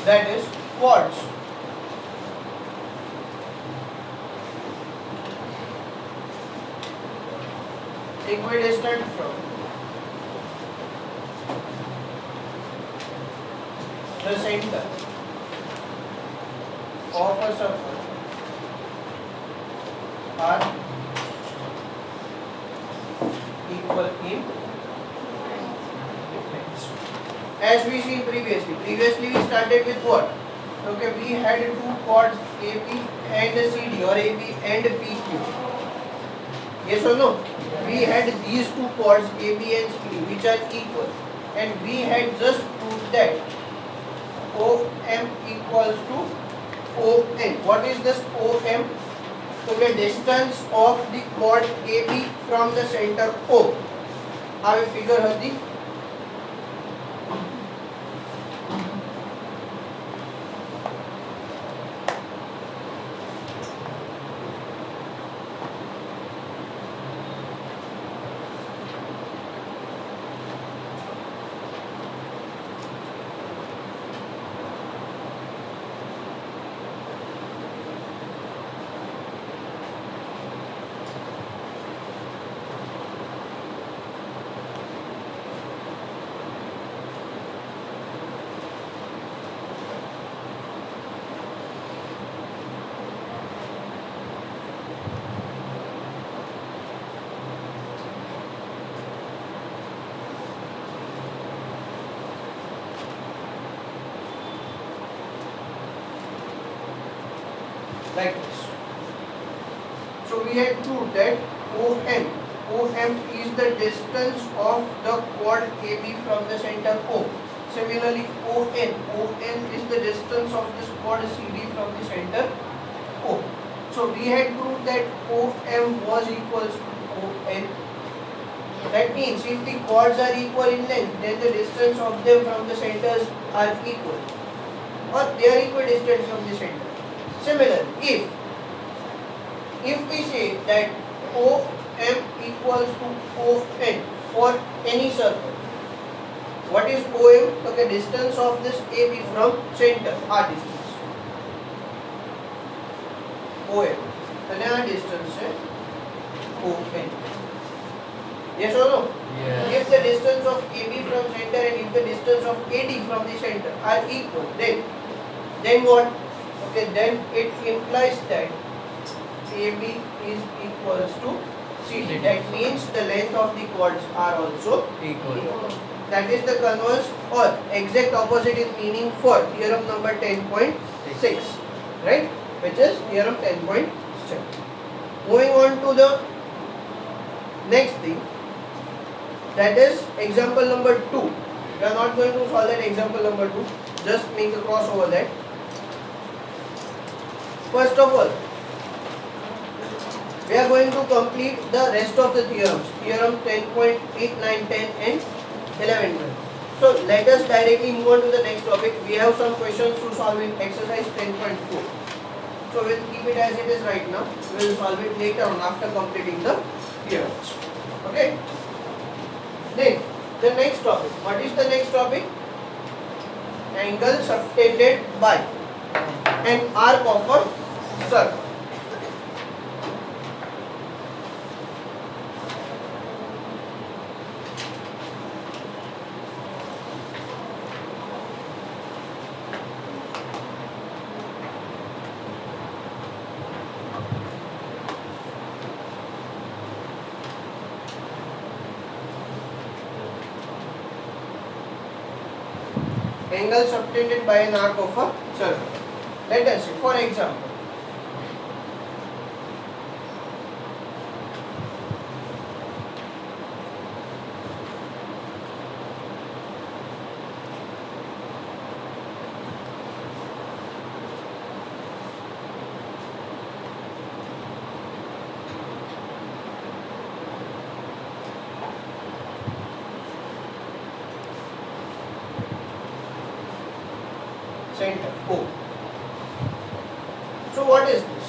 that is chords. Equidistant from the center of a circle are equal in distance. As we seen previously we started with what? Okay, we had two chords AB and CD, or AB and PQ. Yes or no? We had these two chords AB and CD which are equal, and we had just proved that OM equals to ON. What is this OM? So the distance of the chord AB from the center O. How we figure હતી? Like this. So we had proved that OM is the distance of the chord AB from the center O. Similarly, ON is the distance of this chord CD from the center O. So we had proved that OM was equals to ON. That means if the chords are equal in length, then the distance of them from the centers are equal, or they are equidistant from the center. Similarly, if we say that OM equals to ON for any circle, what is OM? Okay, distance of this AB from center, our distance. OM, and our distance is ON. Yes or no? Yes. If the distance of AB from center and if the distance of AD from the center are equal, then what? Okay, then it implies that AB is equals to CD. That means the length of the chords are also Equal. That is the converse or exact opposite in meaning for theorem number 10.6, right? Which is theorem 10.6. Moving on to the next thing, that is example number 2. We are not going to solve that example number 2. Just make a cross over that. First of all, we are going to complete the rest of the theorems. Theorem 10.8, 9, 10 and 11, 12. So let us directly move on to the next topic. We have some questions to solve in exercise 10.4. So we'll keep it as it is right now. We will solve it later on after completing the theorems. Okay. Then the next topic. What is the next topic? Angle subtended by an arc of a circle. Angle subtended by an arc of a circle. Let us see, for example, center O. So what is this?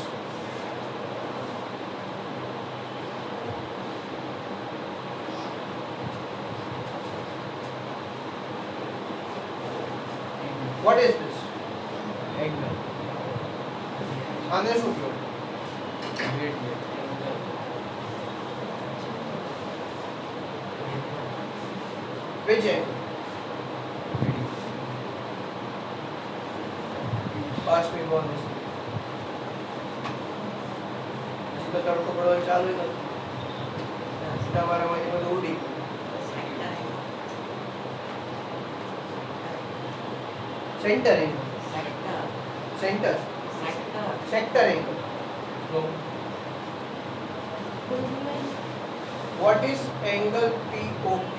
What is this? આને શું કહો? which angle? पास में कौन है? इसका तड़को पड़वा चालू है ना? इसका हमारा मायने में उड़ी। Centre angle. Centre. Sector angle. What is angle POQ?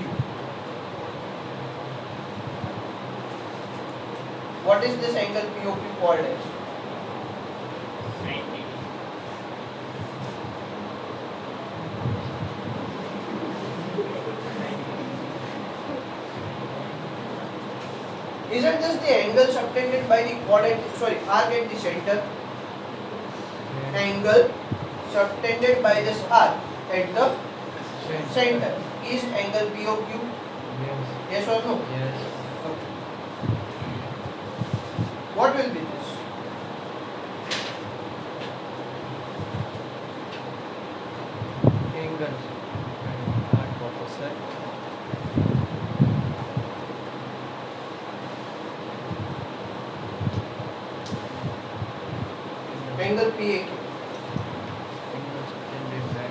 What is this angle POQ called as? Isn't this the angle subtended by the chord at arc at the center? Angle subtended by this arc at the center is angle POQ. Yes or no? Yes. Okay. What will be this? Angle and arc of a circle. Angle PAQ. Angle subtended by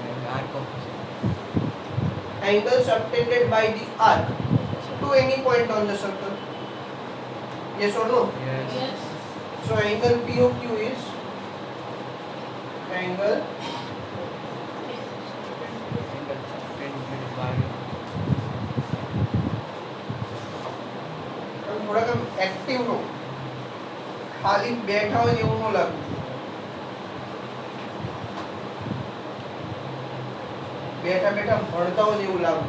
Angle subtended by the arc of a circle. the arc to any point on the circle. Yes or no? Yes. So angle POQ is angle Angle subtended by थोड़ा कम active हो, खाली बैठा हो એવું ન લાગુ. બેઠા બેઠા ભણતા હોય એવું લાગુ.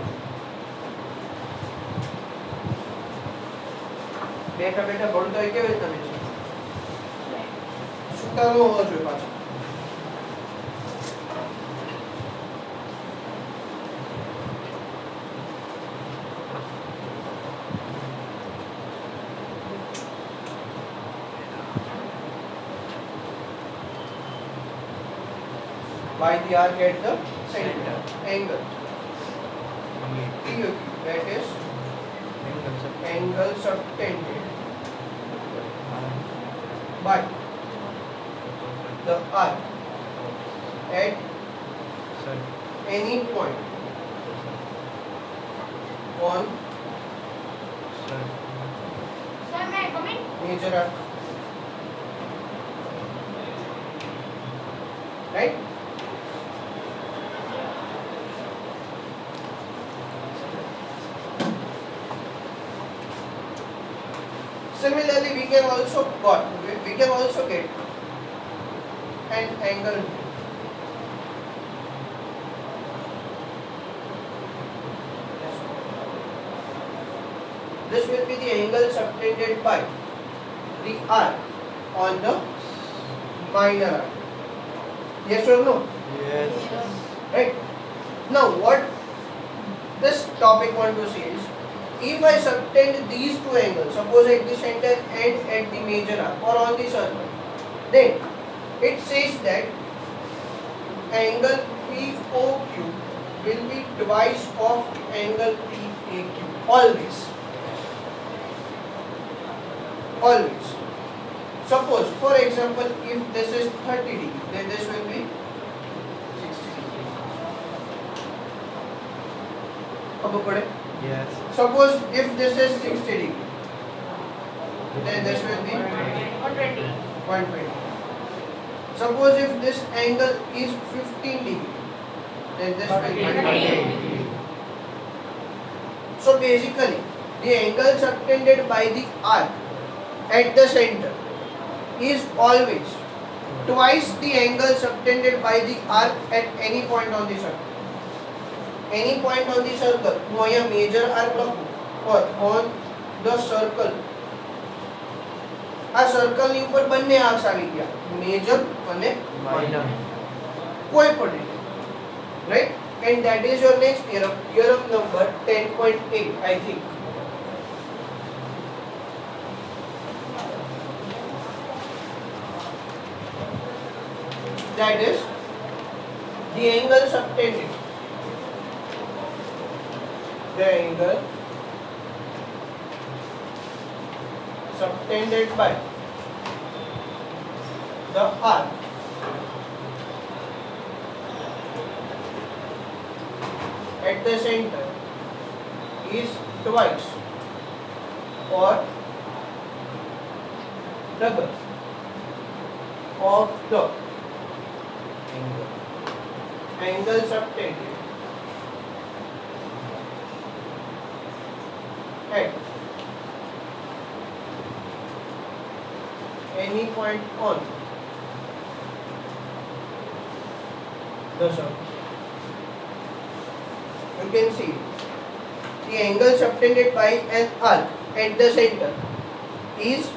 બેઠા બેઠા ભણતા હોય કેવી રીતે તમે છો? સુતાનો હોવો જોઈએ પાછો. By the arc at the center. Angle. POQ. That is angle subtended by the arc at any point on major arc. Right? Similarly, we can also get an angle. This will be the angle subtended by the arc on the minor arc. Yes or no? Yes. Right? Now, what this topic want to say is, if I subtend these two angles, suppose at the center and at the major arc or on the circle, then it says that angle POQ will be twice of angle PAQ. Always. Always. Suppose, for example, if this is 30 degree, then this will be 60 degree. खबर पड़े? Yes. Suppose if this is 60 degree, then this will be 120. Suppose if this angle is 15 degree, then this will be 180. So basically, the angle subtended by the arc at the center is always twice the angle subtended by the arc at any point on the circle. Any point on the circle, હું અહીંયા major arc લખું or on the circle. આ circle ની ઉપર બંને arcs આવી ગયા, major અને minor. કોઈ પણ રીતે. Right? And that is your next theorem, theorem number 10.8, I think. that is the angle subtended. The angle subtended by the arc at the center is twice or double of the angle subtended at any point on the circle. You can see the angle subtended by an arc at the center is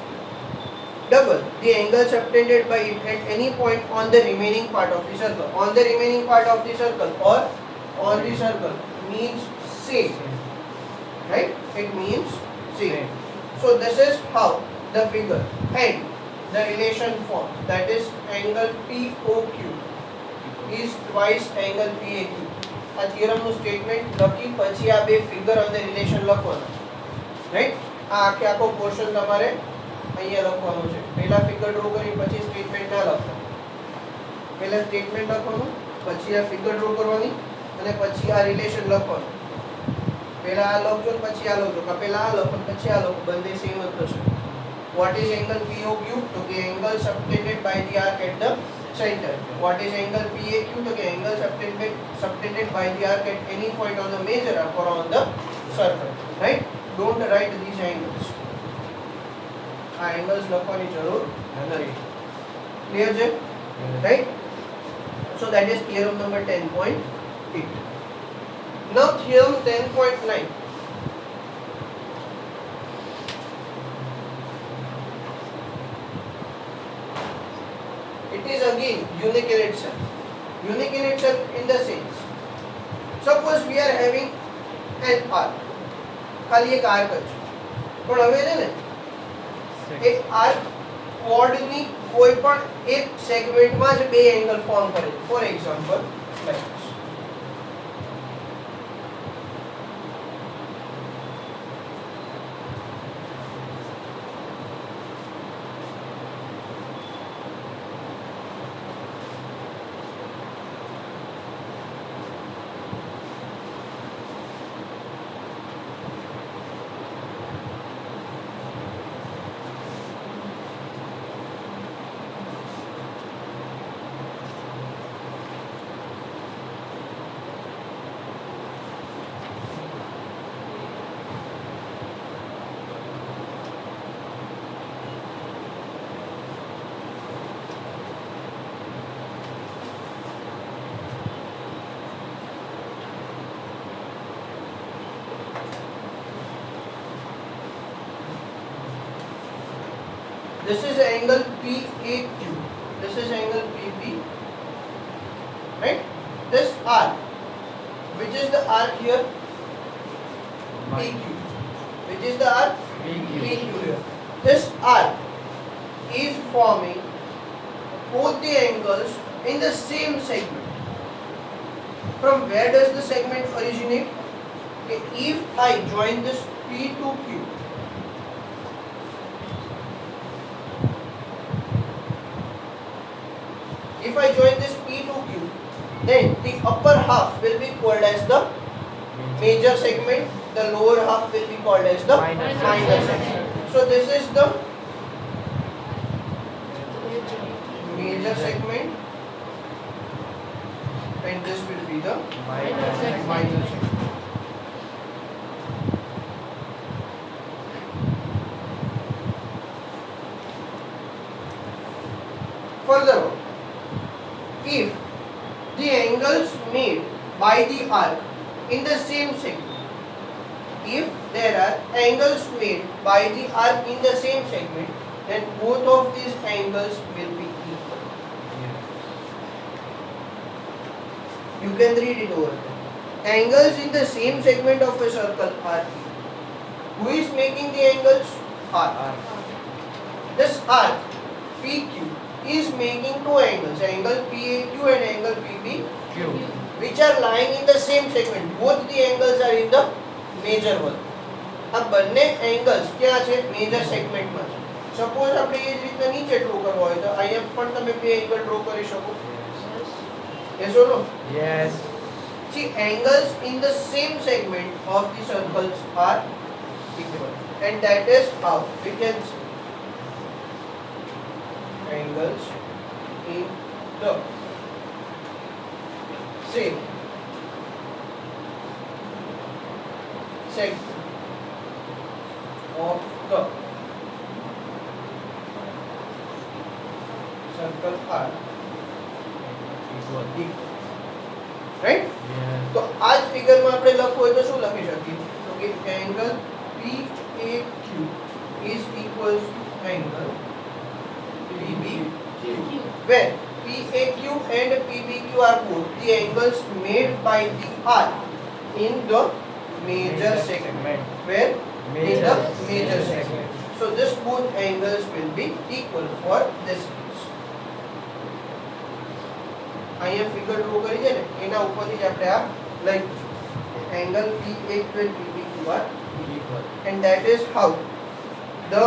double the angle subtended by it at any point on the remaining part of the circle. On the remaining part of the circle or on the circle means same, right? It means same. So this is how the figure and the relation forms, that is angle POQ is twice angle PAQ. આ theorem નું statement લખી પછી આ બે figure અને relation લખવાનું, right? આ આખે આખો પોર્શન તમારે અહીંયા લખવાનું છે. પહેલા ફિગર ડ્રો કરી પછી સ્ટેટમેન્ટ ના લખવાનું. પહેલા સ્ટેટમેન્ટ લખવાનું, પછી આ ફિગર ડ્રો કરવાની અને પછી આ રિલેશન લખવાનું. પહેલા આ લખજો પછી આ લખજો, કા પહેલા આ લખો પછી આ લખો, બંને સેમ જ થશે. What is angle POQ? So the angle subtended by the arc at the center. What is angle PAQ? So the angle subtended by the arc at any point on the major arc or on the circle. Right? Don't write these angles. Angles લખવાની જરૂર નથી. Clear છે? Right? So that is theorem number 10.8. Now theorem 10.9. It is again unique in itself. Unique in itself in the sense, suppose we are having an arc, ખાલી એક arc જ છે, પણ હવે છે ને એક arc chord ની કોઈ પણ એક સેગમેન્ટમાં જ બે એંગલ ફોર્મ કરે છે. For example like this. This is angle PAQ. This is angle PP. Right? This arc, which is the arc here? PQ. Which is the arc? PQ here. This arc is forming both the angles in the same segment. From where does the segment originate? Okay, if I join this P to Q, if I join this P to Q, then the upper half will be called as the major segment, the lower half will be called as the minor segment. So this is the major segment and this will be the minor segment. Furthermore, if the angles made by the arc in the same segment, if there are angles made by the arc in the same segment, then both of these angles will be equal. You can read it over there. Angles in the same segment of a circle are equal. Who is making the angles? Arc. This arc PQ is making two angles, angle PAQ and angle PBQ, Q. which are lying in the same segment. Both the angles are in the major one. આ બંને angles ક્યાં છે? Major સેગમેન્ટમાં છે. Suppose આપણે એ જ રીતના નીચે ડ્રો કરવા હોય તો અહીંયા પણ તમે બે એંગલ ડ્રો કરી શકો. Yes or no? Yes. See, angles in the same segment of the circles are equal, and that is how we can see angles in the same segment of the circle are Equal. equal. Right? Yes. તો આ જ ફિગરમાં આપણે લખવું હોય તો શું લખી શકીએ? તો કે angle PAQ is equals to angle PBQ, where PAQ and PBQ are both the angles made by the arc in the major segment, where in the major segment. So this both angles will be equal for this case. અહીંયા figure draw કરી છે ને એના ઉપરથી જ આપણે આ લઈ angle PAQ and PBQ are Equal. and that is how the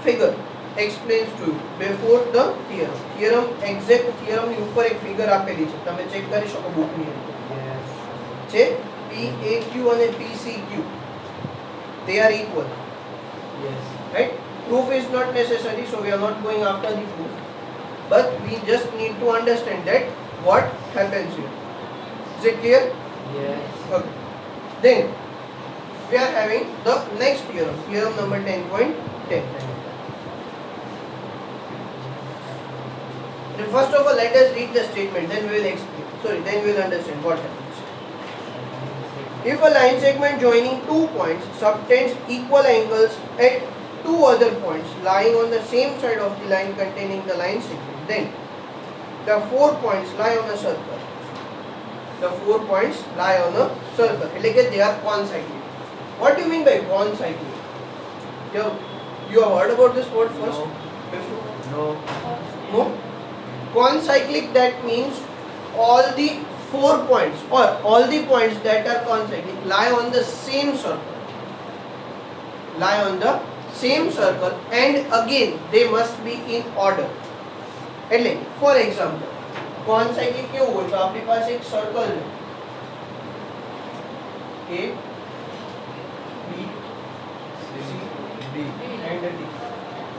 figure explains to you before the theorem. Theorem exact theorem ની ઉપર એક ફિગર આપેલી છે, તમે ચેક કરી શકો બુક ની અંદર Yes. છે PAQ અને PCQ, they are equal, Yes. right? Proof is not necessary, so we are not going after the proof, but we just need to understand that what happens here. Is it clear? Yes. Okay. Then we are having the next theorem, theorem number 10.10. First of all, let us read the statement, then we will explain. Sorry, then we will understand what happens. If a line segment joining two points subtends equal angles at two other points lying on the same side of the line containing the line segment, then the 4 points lie on a circle. The 4 points lie on a circle. Like they are concyclic. What do you mean by concyclic? You have heard about this word first? No. Before? No. No? Concyclic, that means all the 4 points or all the points that are concyclic lie on the same circle. Lie on the same circle, and again they must be in order. એટલે for example, concyclic કેવું હોય તો આપણી પાસે એક circle છે A B C D. and D.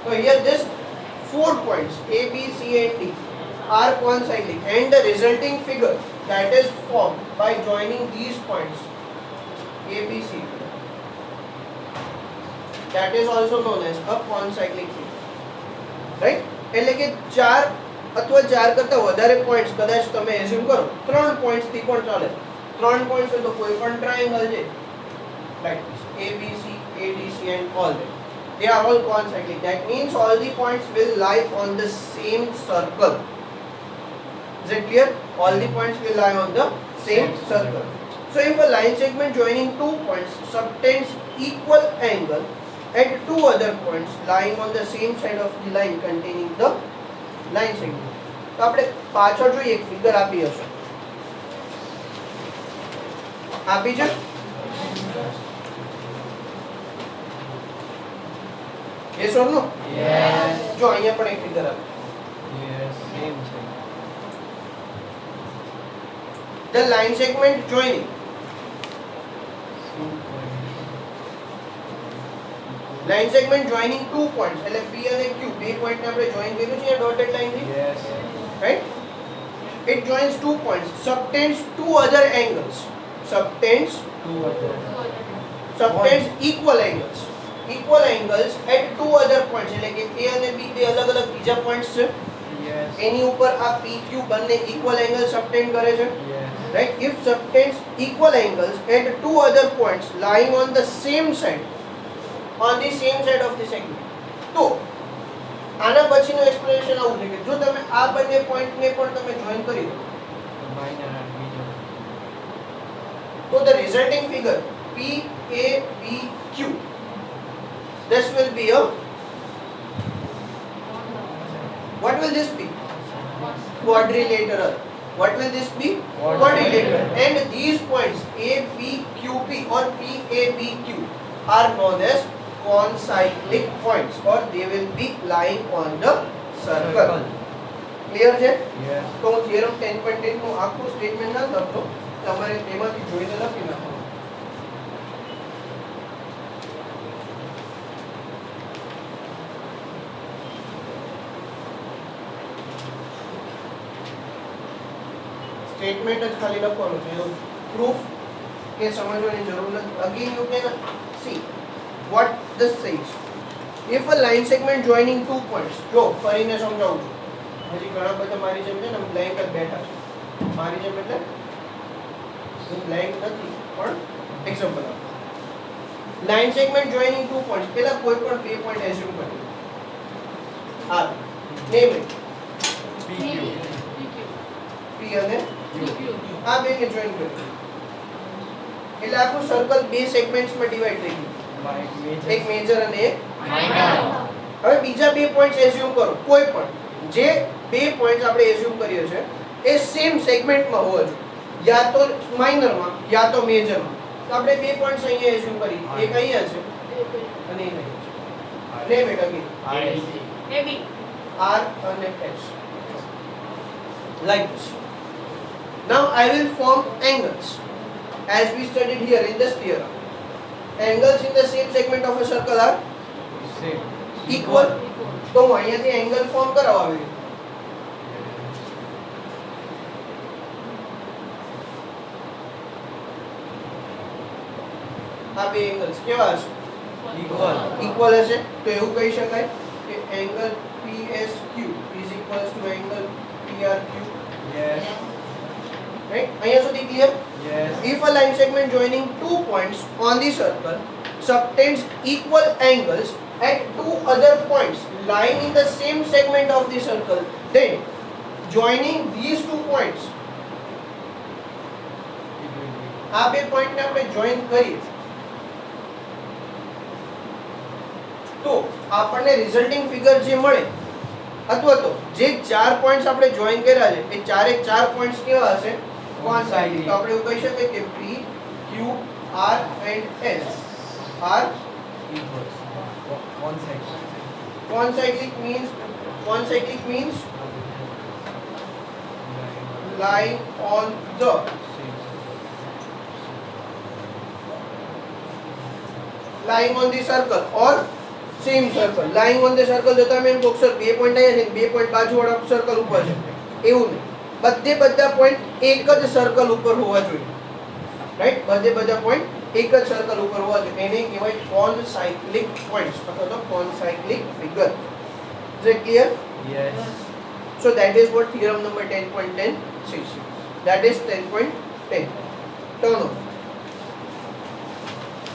So here this 4 points A B C and D are concyclic, and the resulting figure that is formed by joining these points A B C, that is also known as a concyclic figure, right? એટલે કે 4 અથવા 4 કરતા વધારે points કદાચ તમે assume કરો 3 points થી પણ ચાલે. 3 પોઈન્ટ્સ હોય તો કોઈ પણ ટ્રાયેંગલ છે, like this ABC, ADC and all that, they are all concyclic. That means all the points will lie on the same circle. Is it clear? All the points will lie on the same circle. So if a line segment joining two points subtends equal angle at two other points lying on the same side of the line containing the line segment. તો આપણે પાછળ જોઈએ એક figure આપી હશે, આપી છે? Yes or no? Yes. જો અહીંયા પણ એક ફિગર આપી. Yes. Same thing. The line segment joining line segment joining two points, એટલે P અને Q બે પોઈન્ટ ને આપણે જોઈન કર્યું છે ડોટેડ લાઈન થી, Yes. right? It joins two points, subtends two other angles, subtends Two other. equal angles at two other points, એટલે કે A અને B બે અલગ અલગ બીજા પોઈન્ટ્સ છે, Yes. એની ઉપર આ PQ બંને equal angle subtend કરે છે, Yes. right? If subtends equal angles at two other points lying on the same side of the segment, તો આના પછીનું એક્સપ્લેનેશન આવું છે કે જો તમે આ બંને પોઈન્ટને પણ તમે જોઈન કરી દો Minor and major. તો the resulting figure PABQ, this will be a What will this be? Quadrilateral. What will this be? Quadrilateral. And these points A, B, Q, P or P, A, B, Q are known as concyclic points, or they will be lying on the circle. Clear છે? Yes. તો હું theorem 10.10 નું આખું statement ના લખતો, તમારે તેમાંથી જોઈને લખી નાખો. સ્ટેટમેન્ટ જ ખાલી લખવાનું છે, પ્રૂફ કે સમજવાની જરૂર નથી. Again you can see what this says. If a line segment joining two points, જો ફરીને સમજાવું છું, હજી ઘણા બધા મારી જેમ છે ને બ્લેન્ક જ બેઠા છે. મારી જેમ એટલે હું બ્લેન્ક નથી, પણ એક્ઝામ્પલ આપું. Line segment joining two points, પહેલા કોઈ પણ બે પોઈન્ટ એઝ્યુમ કરીએ. આ નેમ ઇટ P અને આ બેને જોઈન કરીએ. એટલે આખું સર્કલ બે સેગમેન્ટ્સમાં ડિવાઈડ થઈ ગયું. એક મેજર અને એક માઇનર. હવે બીજા બે પોઈન્ટ્સ એઝ્યુમ કરો, કોઈ પણ જે બે પોઈન્ટ્સ આપણે એઝ્યુમ કરીએ છે એ સેમ સેગમેન્ટમાં હોવા જોઈએ, યા તો માઇનરમાં યા તો મેજરમાં. તો આપણે બે પોઈન્ટ્સ અહીંયા એઝ્યુમ કરી, એક અહીંયા છે અને એક અહીંયા છે. નેમ ઇટ અગેન R અને S, like this. Now I will form angles as we studied here in this theorem. Angles in the same segment of a circle are Same. equal. તો હું અહીંયાથી એંગલ ફોર્મ કરાવવા આવી. આ બે angles કેવા હશે? ઇક્વલ હશે. તો એવું કહી શકાય કે angle PSQ is equals to angle PRQ. Yes. Right? અહીંયા સુધી clear? Yes. If a line segment joining two points on the circle subtends equal angles at two other points lying in the same segment of the circle, then joining these two points, આ બે point ને આપણે join કરીએ તો આપણને resulting figure જે મળે, અથવા તો જે ચાર પોઈન્ટ્સ આપણે જોઈન કર્યા છે એ ચારે ચાર પોઈન્ટ્સ કેવા હશે? કોન્સાઇક્લિક. તો આપણે એવું કહી શકીએ કે P, Q, R and S are Equals. One side. concyclic means lying on the circle or same circle. Lying on the circle જો તમે એમ કહો સર બે પોઈન્ટ અહીંયા છે બે પોઈન્ટ બાજુવાળા સર્કલ ઉપર છે, એવું નહીં. બધા પોઈન્ટ એક જ સર્કલ ઉપર હોવા જોઈએ. રાઈટ? બધા પોઈન્ટ એક જ સર્કલ ઉપર હોવા જોઈએ. એને કહેવાય કોનસાઇક્લિક પોઈન્ટ્સ અથવા તો કોનસાઇક્લિક figure. Is it clear? Yes. So that is what theorem number 10.10 says. That is 10.10. Turn off.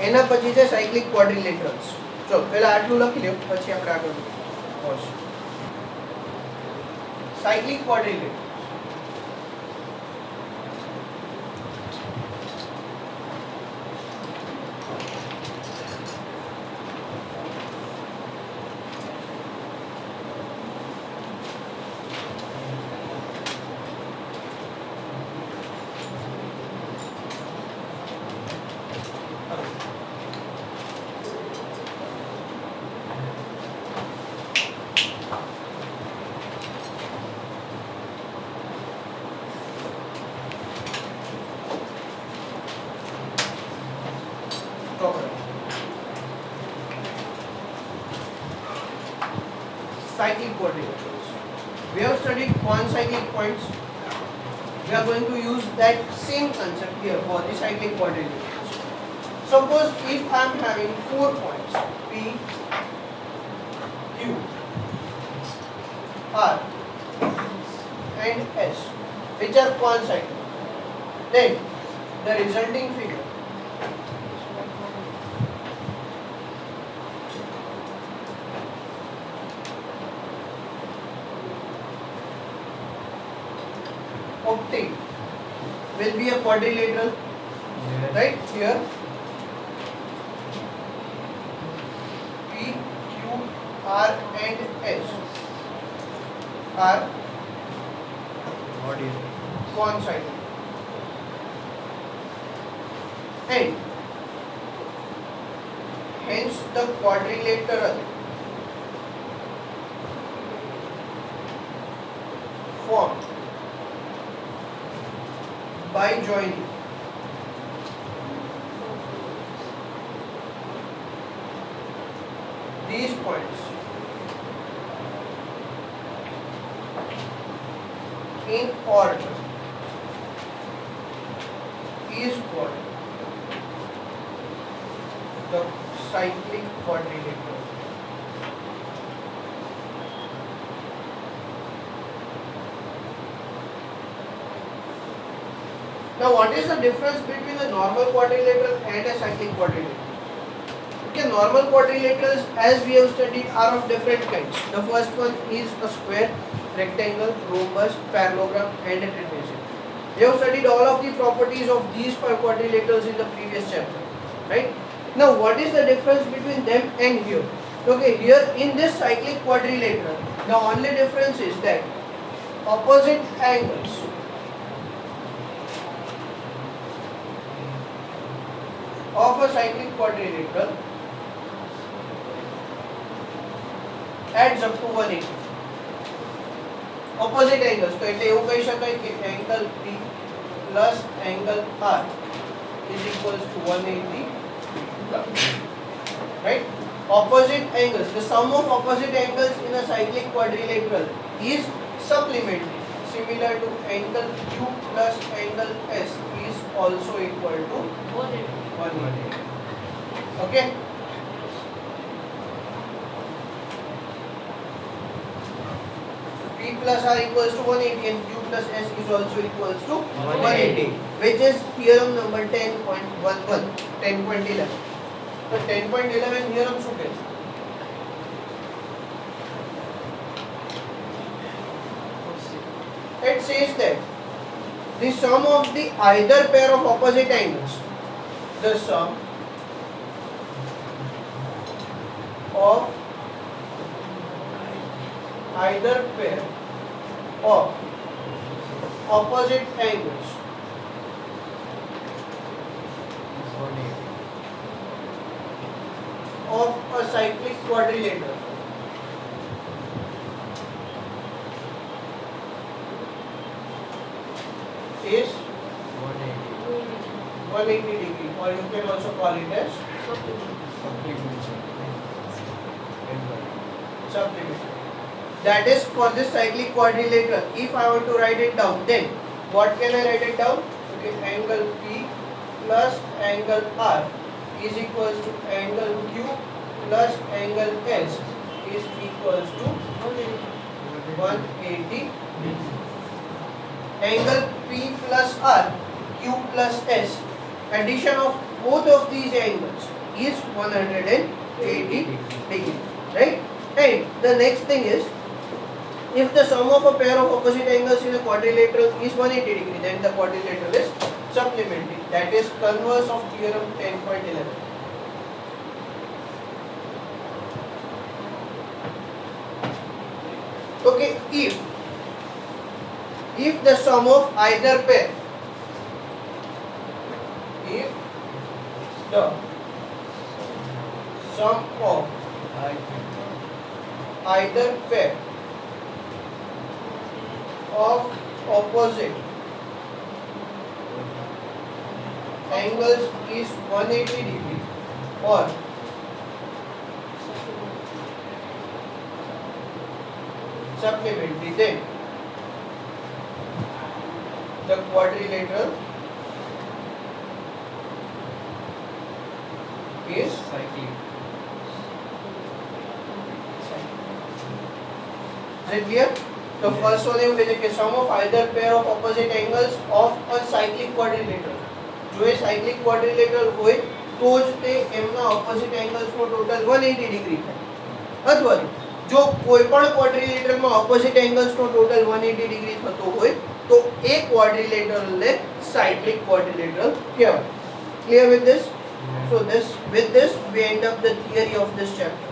એના પછી છે સાયક્લિક ક્વાડ્રિલેટરલ્સ. ચલો પહેલા આટલું લખી લ્યો, પછી આપણે આગળ વધીએ. Cyclic quadrilaterals. Cyclic quadrilaterals. We have studied concyclic points. We are going to use that same concept here for the cyclic quadrilaterals. Suppose if I am having 4 points P, Q, R and S which are concyclic, then the resulting figure obtained will be a quadrilateral. Yes. Right? Here P, Q, R and S are Audio. concyclic. And hence the quadrilateral formed by joining these points in order is called the cyclic quadrilateral. Now, what is the difference between a normal quadrilateral and a cyclic quadrilateral? Okay, normal quadrilaterals, as we have studied, are of different kinds. The first one is a square, rectangle, rhombus, parallelogram, and a trapezium. We have studied all of the properties of these 5 quadrilaterals in the previous chapter, right? Now, what is the difference between them and here? Okay, here in this cyclic quadrilateral, the only difference is that opposite angles of a cyclic quadrilateral adds up to 180. Opposite angles, तो એટલે એવું કહી શકાય કે angle P plus angle R is equals to 180. Right? Opposite angles, the sum of opposite angles in a cyclic quadrilateral is supplementary, similar to angle Q plus angle S is also equal to 180. Okay? P plus R equals to 180 and Q plus S is also equals to 180, which is theorem number 10.11, 10.11. So 10.11 theorem શું કહે છે? It says that the sum of the either pair of opposite angles, the sum of either pair of opposite angles of a cyclic quadrilateral is 180 degree, or you can also call it as supplementary. That is for this cyclic quadrilateral. If I want to write it down, then what can I write it down? Okay, angle P plus angle R is equals to angle Q plus angle S is equals to 180. Angle P plus R, Q plus S, addition of both of these angles is 180 degree, right? And the next thing is, if the sum of a pair of opposite angles in a quadrilateral is 180 degree, then the quadrilateral is supplementary. That is converse of theorem 10.11. Okay, if the sum of either pair, if the sum of either pair of opposite angles is 180 degree or supplementary, then the quadrilateral is cyclic. Is it clear? The first one એવું કહે છે કે sum of either pair of opposite angles of a cyclic quadrilateral. જો એ cyclic quadrilateral હોય તો જ તે એમના opposite angles નો total 180 ડિગ્રી થાય. અથવા જો કોઈ પણ quadrilateral માં opposite angles નો total 180 ડિગ્રી થતો હોય તો એ quadrilateral ને cyclic quadrilateral કહેવાય. Clear with this? So with this we end up the theory of this chapter.